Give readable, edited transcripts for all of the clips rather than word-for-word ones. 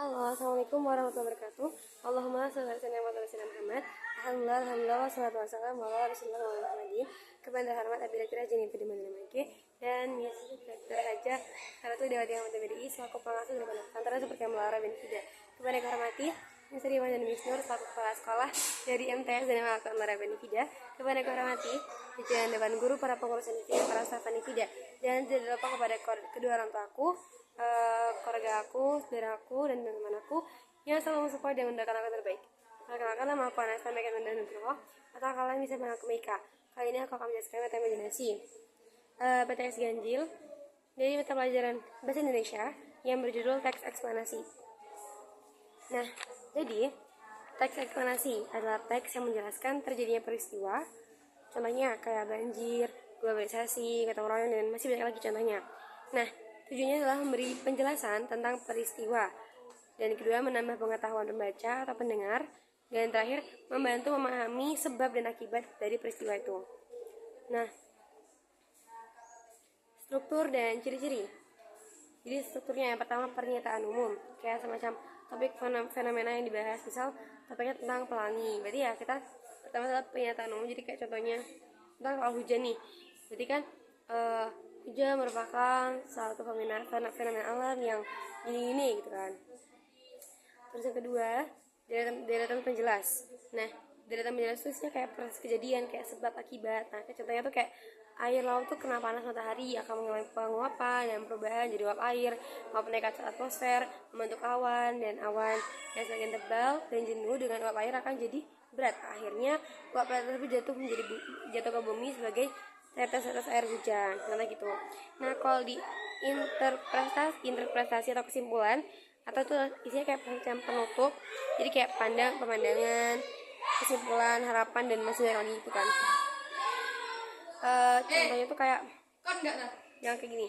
Halo, assalamualaikum warahmatullahi wabarakatuh. Allahumma sholli ala sayyidina Muhammad. Alhamdulillah, wassalatu wassalamu ala Rasulillah Muhammadin. Kepada hormat Abi Rektor Jeni Pedi Manilmake dan Yusuf Rektor Haja Salatu Dewa Tiang Mata BDI selaku pengasuh dari antara seperti yang melarang dan tidak. Kepada kehormati Mr. Iwan dan Miss Nur selaku kepala sekolah dari MTS dan Malaka Melarang Benifida. Kepada kehormati jajaran dewan guru, para pengurus Benifida, para staf Benifida, dan tidak lupa kepada kedua orang tuaku, keluarga aku, saudara aku, dan teman-teman aku yang selalu mensupport dan mendoakan aku terbaik. Perkenalkan, nama aku Anas Mekan dan Nugroho, atau kalian bisa panggil aku Meika. Kali ini aku akan menjelaskan mata imajinasi PTS Ganjil dari mata pelajaran Bahasa Indonesia yang berjudul teks eksplanasi. Nah, jadi teks eksplanasi adalah teks yang menjelaskan terjadinya peristiwa, contohnya kayak banjir, globalisasi, gotong royong, dan masih banyak lagi contohnya. Nah, tujuannya adalah memberi penjelasan tentang peristiwa, dan kedua menambah pengetahuan pembaca atau pendengar, dan terakhir membantu memahami sebab dan akibat dari peristiwa itu. Nah, struktur dan ciri-ciri. Jadi strukturnya yang pertama pernyataan umum, kayak semacam topik fenomena yang dibahas, misal topiknya tentang pelangi. Berarti ya kita pertama adalah pernyataan umum, jadi kayak contohnya tentang soal hujan nih. Jadi kan hujan merupakan satu fenomena alam yang ini gitu kan. Terus yang kedua, deretan penjelas. Nah, deretan penjelas itu isinya kayak proses kejadian, kayak sebab akibat. Nah, contohnya tuh kayak air laut tuh kena panas matahari akan mengalami penguapan dan perubahan jadi uap air, uap naik ke atmosfer, membentuk awan, dan awan yang semakin tebal dan jenuh dengan uap air akan jadi berat. Akhirnya uap air tersebut jatuh ke bumi sebagai tetes-tetes air hujan, contoh gitu. Nah, kalau di interpretasi atau kesimpulan, atau tuh isinya kayak semacam penutup, jadi kayak pemandangan, kesimpulan, harapan, dan masih banyak lagi gitu kan. Contohnya tuh kayak yang kayak gini.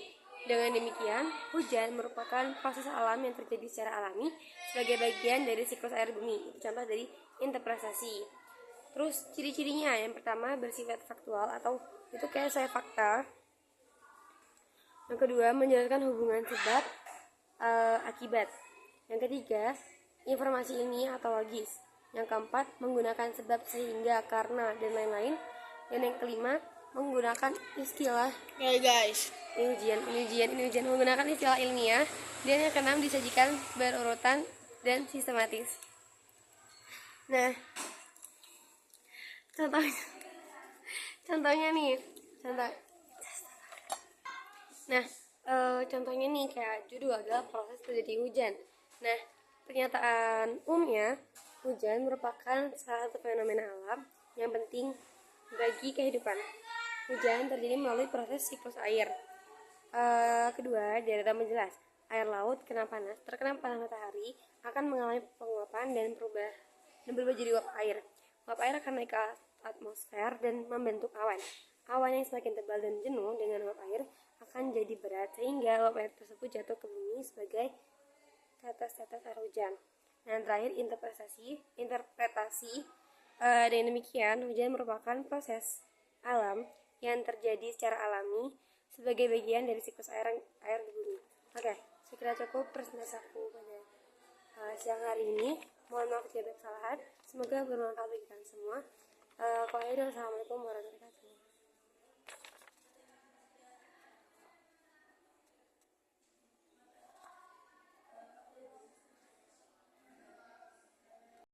Dengan demikian, hujan merupakan proses alam yang terjadi secara alami sebagai bagian dari siklus air bumi. Itu contoh dari interpretasi. Terus ciri-cirinya, yang pertama bersifat faktual atau itu kayak saya fakta. Yang kedua menjelaskan hubungan sebab akibat. Yang ketiga informasi ilmiah atau logis. Yang keempat menggunakan sebab, sehingga, karena, dan lain-lain. Dan yang kelima menggunakan istilah ini ujian menggunakan istilah ilmiah. Dan yang keenam disajikan berurutan dan sistematis. Nah, contohnya nih, contohnya nih kayak judul adalah proses terjadi hujan. Nah, pernyataan umumnya, hujan merupakan salah satu fenomena alam yang penting bagi kehidupan. Hujan terjadi melalui proses siklus air. Kedua, deretan menjelas. Air laut terkena panas matahari akan mengalami penguapan dan berubah jadi uap air. Uap air akan naik ke atmosfer dan membentuk awan. Awan yang semakin tebal dan jenuh dengan uap air akan jadi berat, sehingga uap air tersebut jatuh ke bumi sebagai tetes-tetes air hujan. Dan terakhir interpretasi. Dengan demikian, hujan merupakan proses alam yang terjadi secara alami sebagai bagian dari siklus air di bumi. Oke, sekira cukup presentasi aku pada siang hari ini. Mohon maaf jika ada kesalahan. Semoga bermanfaat bagi kalian semua. Assalamualaikum warahmatullahi wabarakatuh.